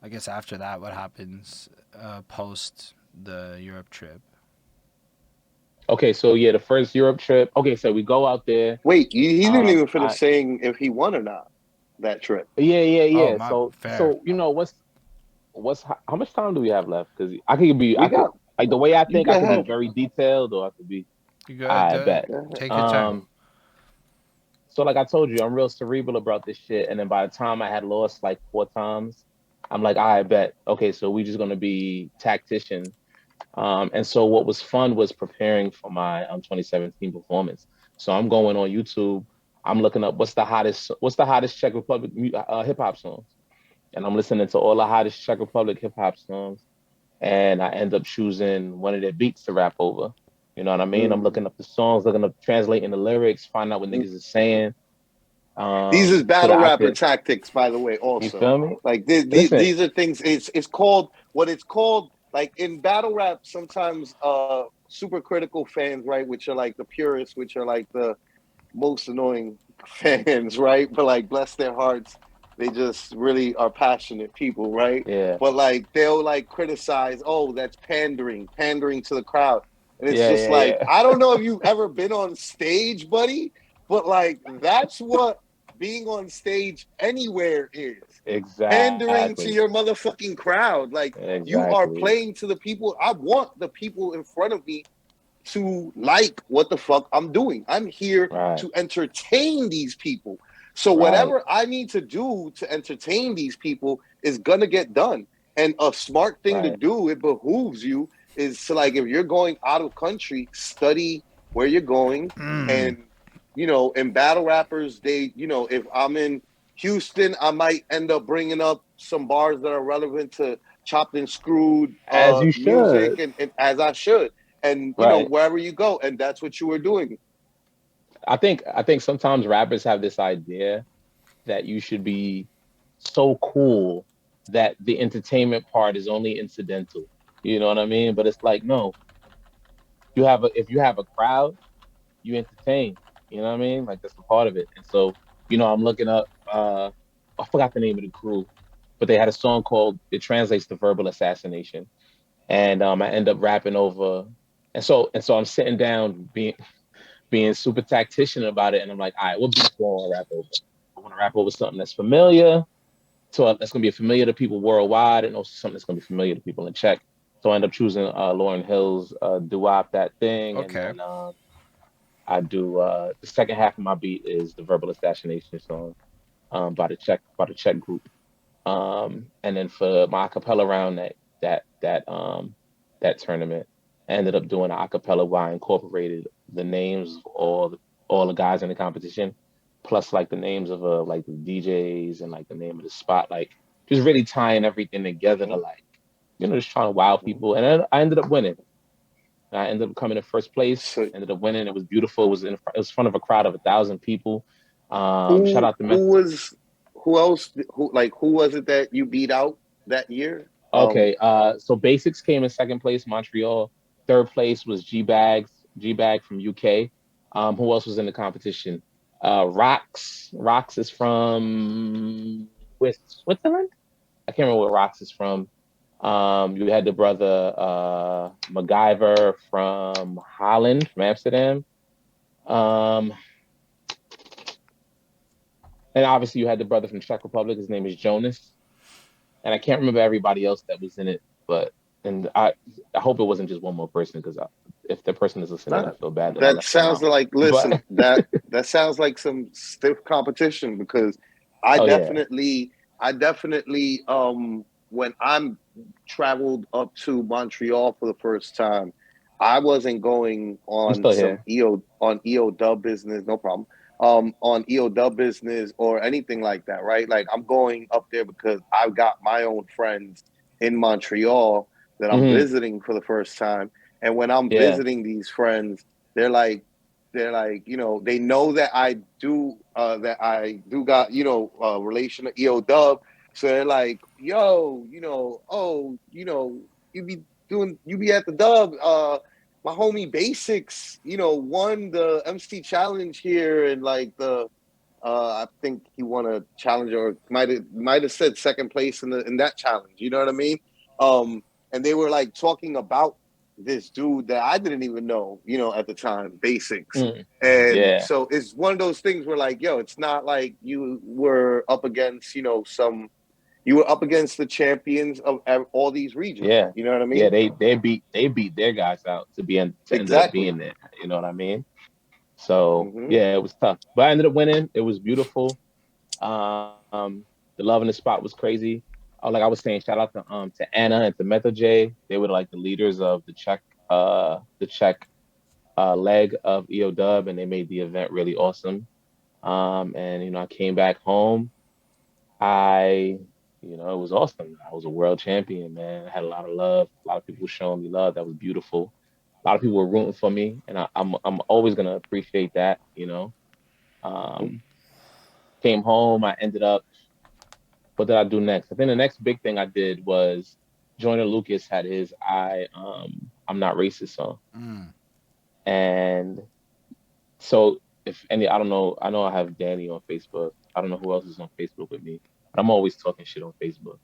I guess after that, what happens post the Europe trip? Okay, so yeah, the first Europe trip. Okay, so we go out there. Wait, he didn't even finish I saying if he won or not that trip. Yeah, yeah, Oh, yeah. my So fair. what's how much time do we have left? Because We I could got like the way I you. think Go I could be ahead. very detailed or I could be. You good? I Good. bet. Go ahead. Take your time. Um, so like I told you, I'm real cerebral about this shit. And then by the time I had lost like 4 times, I'm like, I bet. Okay, so we just gonna be tacticians. And so what was fun was preparing for my 2017 performance. So I'm going on YouTube. I'm looking up what's the hottest Czech Republic hip hop songs, and I'm listening to all the hottest Czech Republic hip hop songs, and I end up choosing one of their beats to rap over. You know what I mean? I'm looking Mm. up the songs, looking up translating the lyrics, find out what niggas is saying, These is so battle that I rapper could. tactics, by the way. You Also, feel me? like Listen, these are things. It's called what it's called. Like in battle rap, sometimes super critical fans, right, which are like the purists, which are like the most annoying fans, right? But like, bless their hearts, they just really are passionate people, right? yeah, But like, they'll like criticize, oh, that's pandering to the crowd. And it's yeah, just yeah, like, yeah. I don't know if you've ever been on stage, buddy, but like, that's what being on stage anywhere is. Pandering to Exactly, your motherfucking crowd. Like, you are exactly. playing to the people. I want the people in front of me to like what the fuck I'm doing. I'm here Right, to entertain these people. So right, whatever I need to do to entertain these people is gonna get done. And a smart thing to right. do, it behooves you, is to like if you're going out of country, study where you're going. Mm. And in battle rappers, if I'm in Houston, I might end up bringing up some bars that are relevant to chopped and screwed As you music, should. and as I should, and Right. wherever you go, and that's what you were doing. I think sometimes rappers have this idea that you should be so cool that the entertainment part is only incidental. You know what I mean? But it's like, no, if you have a crowd, you entertain. You know what I mean? Like that's a part of it. And so, I'm looking up I forgot the name of the crew, but they had a song called it translates to verbal assassination. And I end up rapping over and so I'm sitting down being super tactician about it, and I'm like, all right, what beats do I want to rap over? I want to rap over something that's familiar, that's gonna be familiar to people worldwide, and also something that's gonna be familiar to people in Czech. So I end up choosing Lauren Hill's "Do Wop That Thing," and Okay. then I do the second half of my beat is the verbal assassination song by the Czech group. And then for my acapella round that tournament, I ended up doing an acapella where I incorporated the names of all the guys in the competition, plus like the names of like the DJs and like the name of the spot, like just really tying everything together to Mm-hmm, like just trying to wow mm-hmm. people. And then I ended up winning. I ended up coming in first place. So Ended up winning. It was beautiful. It was in front of a crowd of 1,000 people. Shout who out to who was who else who was it that you beat out that year? Okay, so Basics came in second place, Montreal. Third place was G Bag from UK. Who else was in the competition? Rocks is from Switzerland. I can't remember where Rocks is from. You had the brother MacGyver from Holland, from Amsterdam. Um, and obviously you had the brother from Czech Republic. His name is Jonas. And I can't remember everybody else that was in it, but and I hope it wasn't just one more person because if the person is listening, I Nah, feel bad that I that left them sounds out. like, listen, But that sounds like some stiff competition, because I oh yeah, definitely I definitely when I'm traveled up to Montreal for the first time, I wasn't going I'm on still some here. EO dub business, no problem. On EO dub business or anything like that, right? Like, I'm going up there because I've got my own friends in Montreal that I'm Hmm. visiting for the first time. And when I'm Yeah, visiting these friends, they're like they know that I do got, relation to EO dub. So they're like, yo, you be at the dub. My homie Basics, won the MC challenge here, and like the think he won a challenge, or might have said second place in that challenge. You know what I mean? And they were like talking about this dude that I didn't even know, at the time, Basics. And Yeah. so it's one of those things where like, yo, it's not like you were up against, you were up against the champions of all these regions. Yeah. You know what I mean? Yeah, they beat their guys out to end up Exactly. being there. You know what I mean? So Mm-hmm. yeah, it was tough. But I ended up winning. It was beautiful. The love in the spot was crazy. Like I was saying, shout out to Anna and to Method J. They were like the leaders of the Czech leg of EO Dub, and they made the event really awesome. And I came back home. It was awesome. I was a world champion, man. I had a lot of love. A lot of people showing me love. That was beautiful. A lot of people were rooting for me, and I'm always gonna appreciate that. Um, Came home. I ended up. What did I do next? I think the next big thing I did was Joyner Lucas had his I'm Not Racist song. And so if any, I don't know, I know I have Danny on Facebook. I don't know who else is on Facebook with me, but I'm always talking shit on Facebook.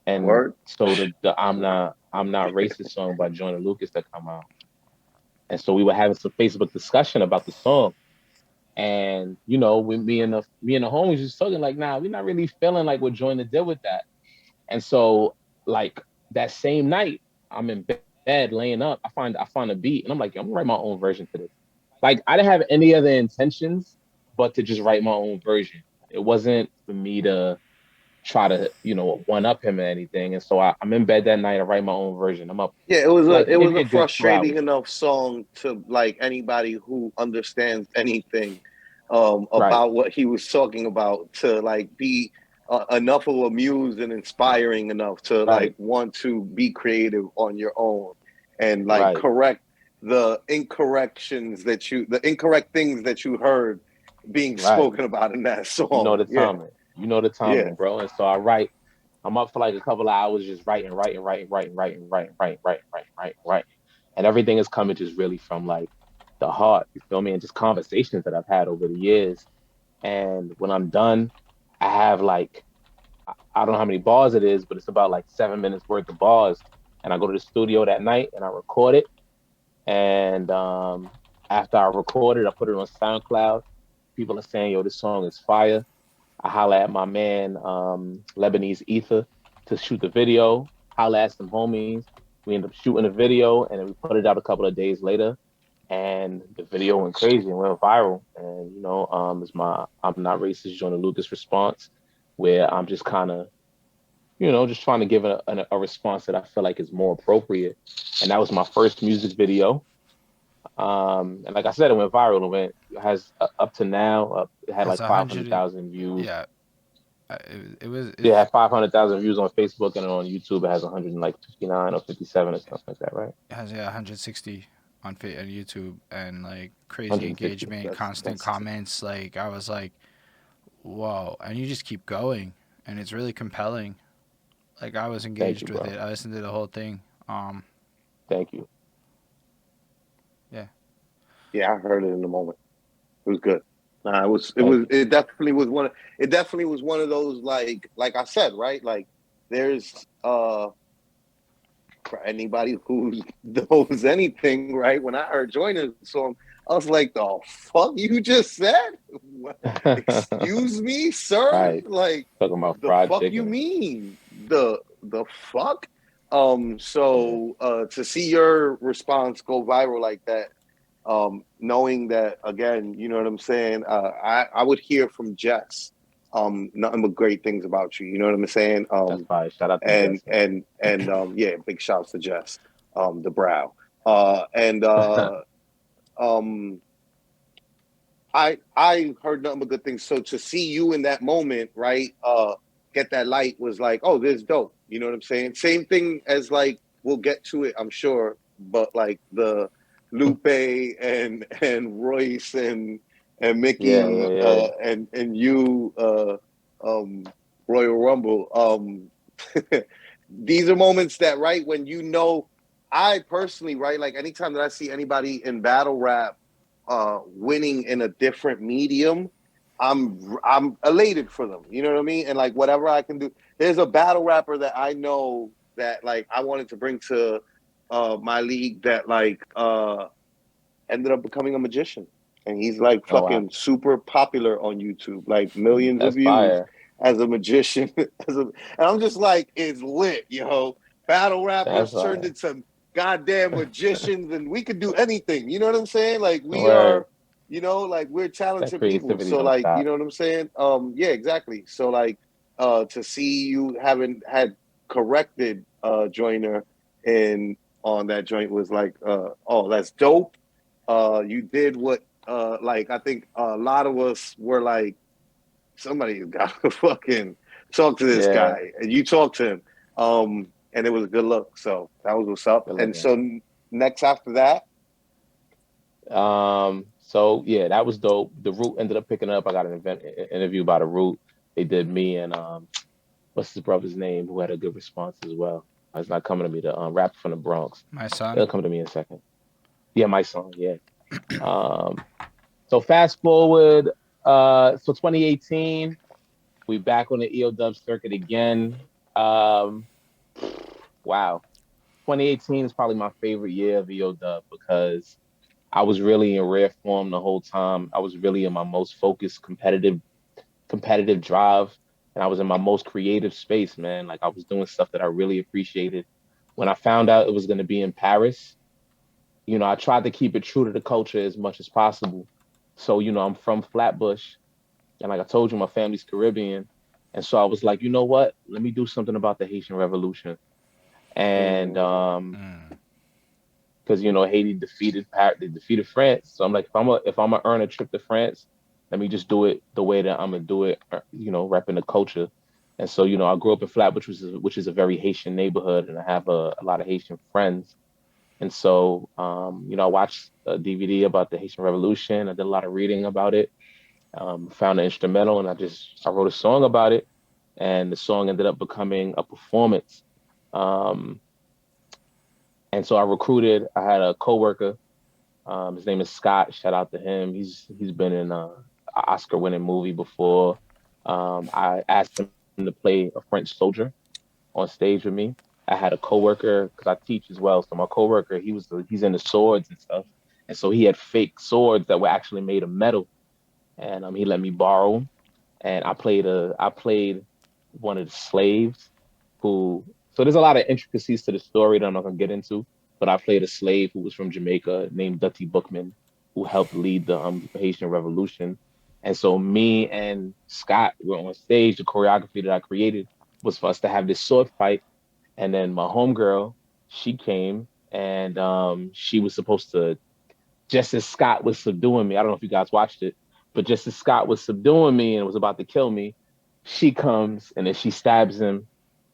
And Word. so the I'm Not Racist song by Joyner Lucas that come out. And so we were having some Facebook discussion about the song. And when me and the homies just talking like, nah, we're not really feeling like what Joyner did with that. And so like that same night, I'm in bed laying up. I find a beat, and I'm like, I'm gonna write my own version to this. Like I didn't have any other intentions but to just write my own version. It wasn't for me to try to one up him or anything. And so I'm in bed that night. I write my own version. I'm up Yeah, like it was maybe a a good 2 hours. frustrating enough song to like anybody who understands anything Right, about what he was talking about to like be enough of a muse and inspiring enough to like right, want to be creative on your own and like right. correct the incorrect things that you heard being Right. spoken about in that You know song. the Yeah, timing. You know the yeah. timing, bro. And so I write. I'm up for like a couple of hours just writing. And everything is coming just really from like the heart, you feel me? And just conversations that I've had over the years. And when I'm done, I have like, I don't know how many bars it is, but it's about like 7 minutes worth of bars. And I go to the studio that night and I record it. And after I record it, I put it on SoundCloud. People are saying, yo, this song is fire. I holla at my man, Lebanese Ether, to shoot the video. Holla at some homies. We end up shooting the video, and then we put it out a couple of days later. And the video went crazy and went viral. And it's my I'm Not Racist Joyner Lucas response, where I'm just kind of just trying to give a response that I feel like is more appropriate. And that was my first music video. And like I said, it went viral. It has up to now, it had Has like a hundred. 500,000 views. Yeah, it was. Yeah, it It's had 500,000 views on Facebook, and on YouTube it has 159 or 57 or something like that, right? it has 160 on YouTube, and like crazy 160. engagement, constant That's comments. Like I was like, whoa, and you just keep going, and it's really compelling. Like I was Thank you, engaged with bro. it. I listened to the whole thing. Thank you. Yeah. Yeah, I heard it in the moment. It was good. Nah, Thank you. it definitely was it definitely was one of those like I said, right? Like there's for anybody who knows anything, right? When I heard Joyner's song, I was like, the fuck you just said? What? Excuse me, sir? Right. Like Talking about the fried fuck you chicken. mean? The fuck? Yeah. To see your response go viral like that, knowing that again, you know what I'm saying? I would hear from Jess, nothing but great things about you. You know what I'm saying? That's fine. Shout out to And Jesse. yeah, big shouts to Jess, the brow. And um, I heard nothing but good things. So to see you in that moment, right? Get that light was like, oh, this is dope. You know what I'm saying? Same thing as like we'll get to it, I'm sure, but like the Lupe and Royce and Yeah, Mickey yeah, yeah. and you Royal Rumble. These are moments that right when I personally right like anytime that I see anybody in battle rap winning in a different medium, I'm elated for them. You know what I mean? And like whatever I can do. There's a battle rapper that I know that like I wanted to bring to my league that like ended up becoming a magician. And he's like Oh wow, fucking super popular on YouTube, like millions of that's views fire. as a magician. And I'm just like, it's lit, yo. Battle That's rappers turned fire. into goddamn magicians, and we could do anything. You know what I'm saying? Like we Word. are, like we're That talented people. creativity So don't like, you stop. know what I'm saying? Yeah, exactly. So like, to see you having had corrected Joyner in on that joint was like, oh, that's dope. You did what like I think a lot of us were like, somebody's got to fucking talk to this Yeah, guy, and you talked to him, and it was a good look. So that was what's up. good And looking. so next after that, So yeah, that was dope. The Root ended up picking up. I got an interview by the Root. They did me and what's his brother's name who had a good response as well. It's not coming to me. The rapper from the Bronx. My son. It'll come to me in a second. Yeah, my song. Yeah. Um, so fast forward. So 2018, we back on the EOW circuit again. Um, wow. 2018 is probably my favorite year of EOW because I was really in rare form the whole time. I was really in my most focused competitive drive, and I was in my most creative space, man. Like I was doing stuff that I really appreciated. When I found out it was going to be in Paris, I tried to keep it true to the culture as much as possible. So, I'm from Flatbush, and like I told you, my family's Caribbean. And so I was like, you know what? Let me do something about the Haitian Revolution. And mm, Mm. because Haiti they defeated France. So I'm like, if I'm gonna earn a trip to France, let me just do it the way that I'm gonna do it. Repping the culture. And so I grew up in Flatbush, which is a very Haitian neighborhood, and I have a lot of Haitian friends. And so I watched a DVD about the Haitian Revolution. I did a lot of reading about it. Found an instrumental, and I wrote a song about it, and the song ended up becoming a performance. Um, and so I had a coworker. His name is Scott. Shout out to him. He's been in a Oscar winning movie before. I asked him to play a French soldier on stage with me. I had a coworker because I teach as well. So my coworker, he's into swords and stuff, and so he had fake swords that were actually made of metal, and he let me borrow 'em. And I played one of the slaves who. So there's a lot of intricacies to the story that I'm not gonna get into, but I played a slave who was from Jamaica named Dutty Bookman, who helped lead the Haitian Revolution. And so me and Scott were on stage. The choreography that I created was for us to have this sword fight. And then my homegirl, she came and she was supposed to, just as Scott was subduing me. I don't know if you guys watched it, but just as Scott was subduing me and was about to kill me, she comes and then she stabs him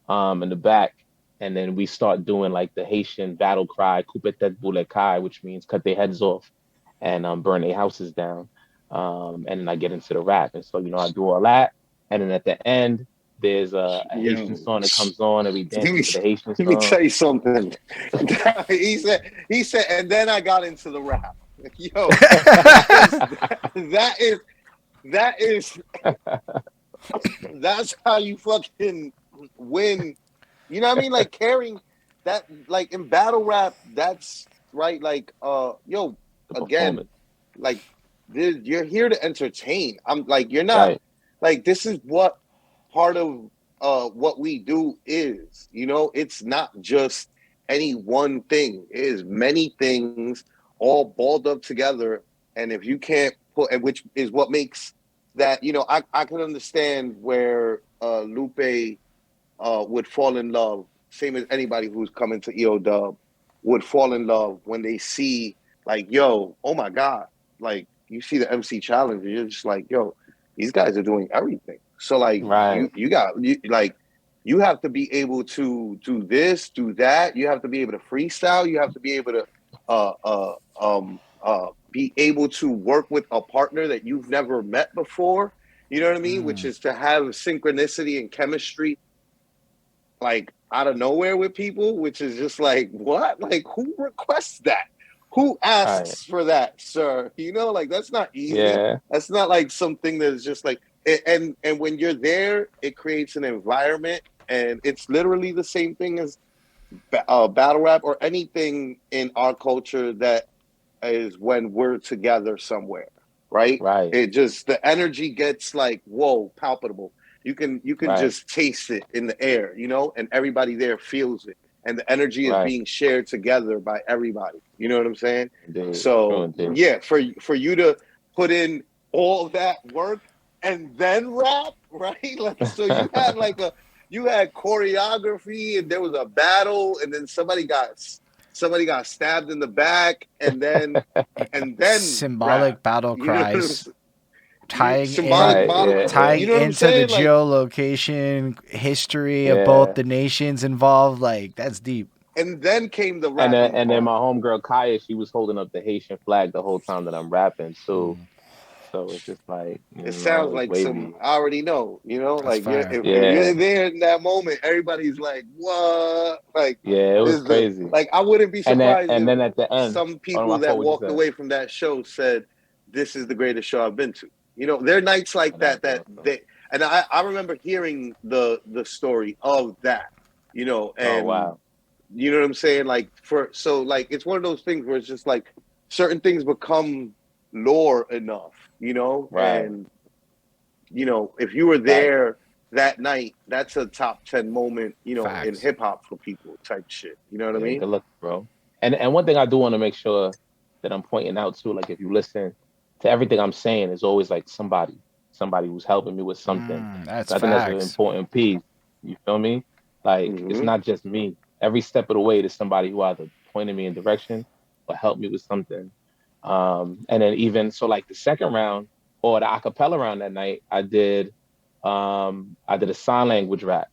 in the back. And then we start doing like the Haitian battle cry, "Coupe tête boule kai," which means cut their heads off and burn their houses down. And then I get into the rap. And so, I do all that. And then at the end, there's a Haitian yo, song that comes on and we let dance me into the Haitian let me song. tell you something. he said, and then I got into the rap. Yo, that is that is that's how you fucking win. You know what I mean? Like carrying that, like in battle rap, that's right. Like, yo, The again, performance. like, you're here to entertain. I'm like, you're not Right. like this is what part of what we do is. It's not just any one thing. It is many things all balled up together. And if you can't put, which is what makes that, I can understand where Lupe would fall in love, same as anybody who's coming to EO Dub would fall in love when they see like, yo, oh my God, like you see the MC challenge, and you're just like, yo, these guys are doing everything. So like Right. you have to be able to do this, do that. You have to be able to freestyle. You have to be able to be able to work with a partner that you've never met before. You know what I mean? Which Mm. is to have synchronicity and chemistry like out of nowhere with people, which is just like, what? Like, who requests that? Who Right. asks for that, sir? You know, like that's not easy. Yeah. That's not like something that's just like and when you're there, it creates an environment, and it's literally the same thing as battle rap or anything in our culture that is when we're together somewhere, right? Right. It just the energy gets like whoa, palpable. You can Right. just taste it in the air, you know, and everybody there feels it, and the energy is Right. being shared together by everybody. You know what I'm saying? Indeed. True So indeed. yeah, for you to put in all that work and then rap, right? Like so you had choreography and there was a battle and then somebody got stabbed in the back and then rap. Symbolic battle You know what I'm cries saying? tying in Symbolic Right. model. Yeah. Yeah. You tying know what I'm into the saying? Like, geolocation history of both Yeah. the nations involved. Like that's deep. and then came the And then, rapping and then part. my homegirl Kaya, she was holding up the Haitian flag the whole time that I'm rapping too. Mm, So it's just like, It it sounds was like some wavy. I already know. You know, that's like you're, fire. if you're Yeah. there in that moment, everybody's like, "What?" Like, Yeah. It was is the crazy. like I wouldn't be And then, surprised and if then at the end, some oh, my people that fault. What you walked said? away from that show said, "This is the greatest show I've been to." You know, there are nights like Oh, that that's that awesome. they and I remember hearing the story of that. You know, Oh and wow. you know what I'm saying? Like like it's one of those things where it's just like certain things become lore enough, you know, Right. and you know, if you were Right. there that night, that's a top 10 moment, you know, in Facts. hip hop for people type shit. You know what I Yeah. mean? Good luck, bro. And one thing I do want to make sure that I'm pointing out too, like if you listen to everything I'm saying, is always like somebody who's helping me with something. That's So I think that's an facts. important piece. You feel me? Like it's Mm-hmm. not just me. Every step of the way, there's somebody who either pointed me in direction or helped me with something. And then even so, like the second round or the acapella round that night, I did a sign language rap,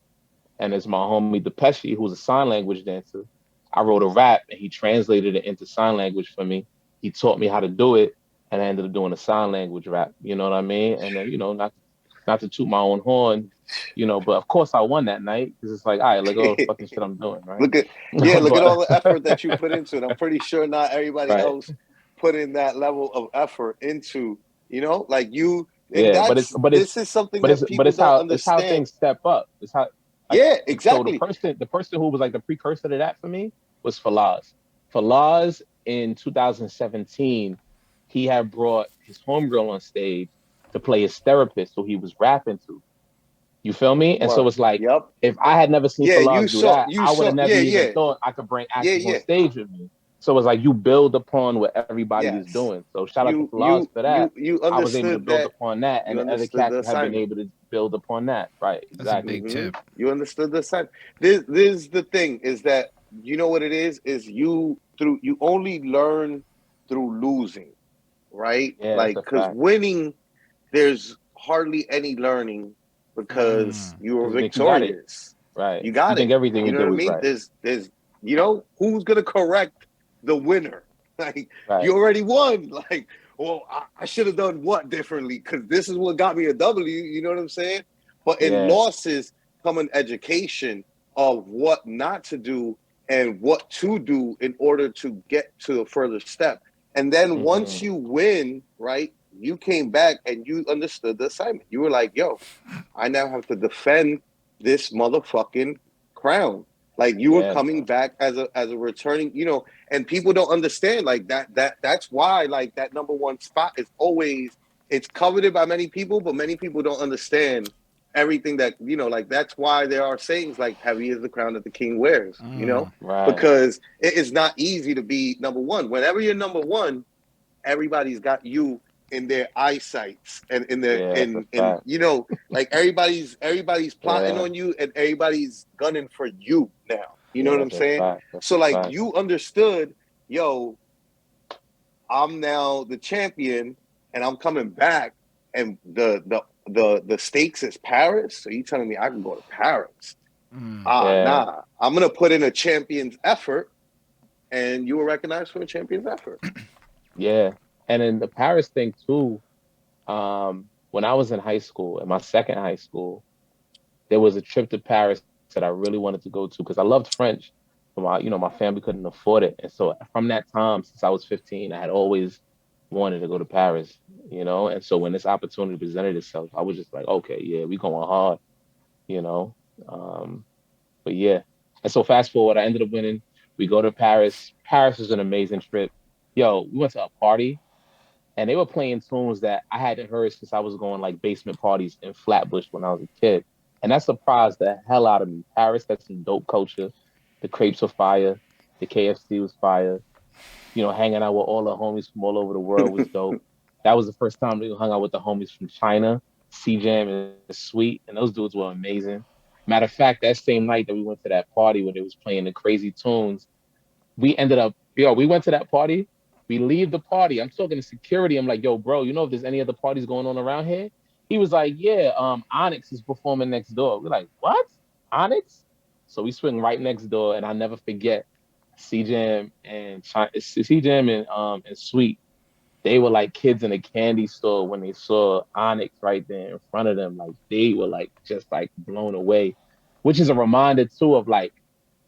and it's my homie Depeche, who's a sign language dancer. I wrote a rap, and he translated it into sign language for me. He taught me how to do it, and I ended up doing a sign language rap. You know what I mean? And then not to toot my own horn, but of course I won that night because it's like, all right, look at all the fucking shit I'm doing, right? Look at look at But all the effort that you put into it. I'm pretty sure not everybody right, else put in that level of effort into, you know, like you and yeah, but it's that's but it's this is something but it's that but people it's don't how understand. things step up. It's how like Yeah, so the exactly. person who was like the precursor to that for me was Falaz. Falaz in 2017, he had brought his homegirl on stage to play his therapist, who he was rapping to. You feel me? And so Word. it's like, Yep. if I had never seen Yeah, Falaz do that, you I would saw have never yeah, even yeah. thought I could bring Yeah, actors on yeah. stage with me. So it's like you build upon what everybody is Yes. doing. So shout out to Falaz for that. You I was able to understood build that. upon that, and You the other understood the cats have been assignment. able to build upon that. Right? That's a Exactly. big tip. You understood the assignment. This is the thing is that you know what it is you only learn through losing, right? Yeah, that's Like a because fact. winning, there's hardly any learning because Mm, you were Because you think you got it. victorious. Right. You You got think it. everything You you know did what I was mean? right. There's who's gonna correct the winner? Like Right. you already won. Like, well, I should have done what differently because this is what got me a W. You know what I'm saying? But in Yeah. losses come an education of what not to do and what to do in order to get to a further step. And then once Hmm. you win, right, you came back and you understood the assignment. You were like, yo, I now have to defend this motherfucking crown. Like you were Yeah, coming bro. back as a returning, you know, and people don't understand like that's why like that number one spot is always it's coveted by many people, but many people don't understand everything that you know, like that's why there are sayings like heavy is the crown that the king wears, you know, mm. Right. because it is not easy to be number one. Whenever you're number one, everybody's got you in their eyesights and in their Yeah, that's a in fact. you know like everybody's plotting Yeah. on you and everybody's gunning for you now, you know Yeah, what I'm that's a saying? fact. That's So a like fact. you understood, yo, I'm now the champion and I'm coming back and the stakes is Paris, so you telling me I can go to Paris? Mm. Ah, Yeah. nah, I'm gonna put in a champion's effort and you were recognized for a champion's effort. Yeah. And then the Paris thing too, when I was in high school, in my second high school, there was a trip to Paris that I really wanted to go to because I loved French. So my family couldn't afford it. And so from that time, since I was 15, I had always wanted to go to Paris, And so when this opportunity presented itself, I was just like, okay, yeah, we going hard, you know. Um, but yeah. And so fast forward, I ended up winning. We go to Paris. Paris was an amazing trip. Yo, we went to a party and they were playing tunes that I hadn't heard since I was going like basement parties in Flatbush when I was a kid. And that surprised the hell out of me. Paris had some dope culture. The crepes were fire. The KFC was fire. Hanging out with all the homies from all over the world was dope. That was the first time we hung out with the homies from China, C-Jam and Sweet, and those dudes were amazing. Matter of fact, that same night that we went to that party when they was playing the crazy tunes, we went to that party. We leave the party. I'm talking to security. I'm like, yo, bro, if there's any other parties going on around here? He was like, yeah, Onyx is performing next door. We're like, what? Onyx? So we swing right next door, and I'll never forget C-Jam and Sweet. They were like kids in a candy store when they saw Onyx right there in front of them. Like they were like just like blown away, which is a reminder too of like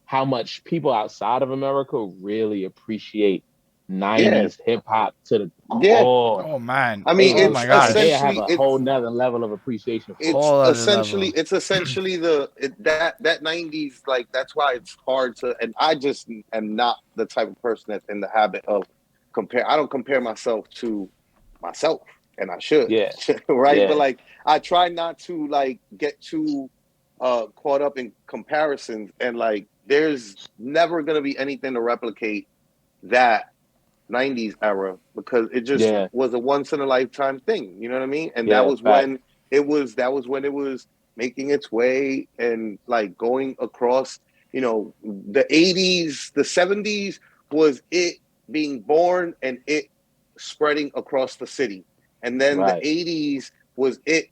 how much people outside of America really appreciate Yeah, 90s hip hop to the yeah. core. Oh man. I mean, They Oh do. my it's Like gosh. they have essentially a whole nother level of appreciation for it. Whole other level. it's essentially that 90s, like that's why it's hard to, and I just am not the type of person that's in the habit of compare. I don't compare myself to myself, and I should, Yeah. right? But Yeah. like I try not to like get too caught up in comparisons, and like there's never going to be anything to replicate that 90s era, because it just Yeah. was a once in a lifetime thing, you know what I mean? And Yeah. Fact. that was when it was making its way and like going across, the 80s, the 70s was it being born and it spreading across the city. And then the Right. 80s was it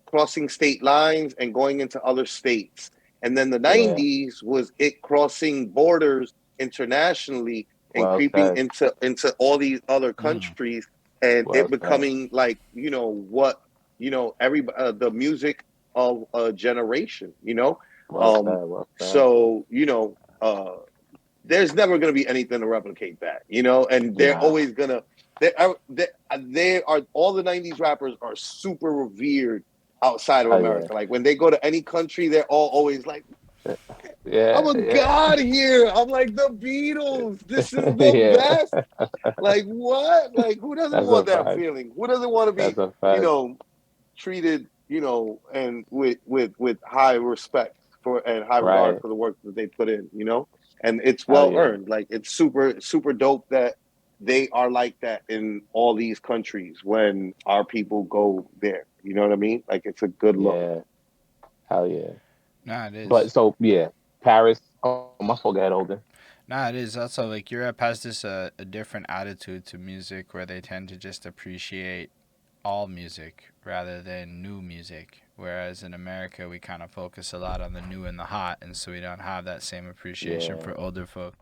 crossing state lines and going into other states. And then the Yeah. 90s was it crossing borders internationally and Well creeping said. into all these other Mm. countries, and Well it said. becoming like, what, every the music of a generation, Well um said. Well said. so there's never going to be anything to replicate that, and they're Nah. always gonna they are all the 90s rappers are super revered outside of Oh yeah. America. Like when they go to any country, they're all always like, I'm Yeah. a Yeah. god here. I'm like the Beatles. This is the Yeah. best. Like what? Like who doesn't That's a want that fact. feeling? Who doesn't want to That's be, a you fact. know, treated, and with high respect for and high regard Right. for the work that they put in, and it's Hell well yeah. earned. Like it's super super dope that they are like that in all these countries when our people go there. You know what I mean? Like it's a good look. Yeah. Hell yeah. Nah, it But is. so yeah, Paris. Oh, my fault. Go ahead, Holden. Nah, it is. Also, like Europe has this a different attitude to music where they tend to just appreciate all music rather than new music. Whereas in America, we kind of focus a lot on the new and the hot, and so we don't have that same appreciation Yeah. for older folk.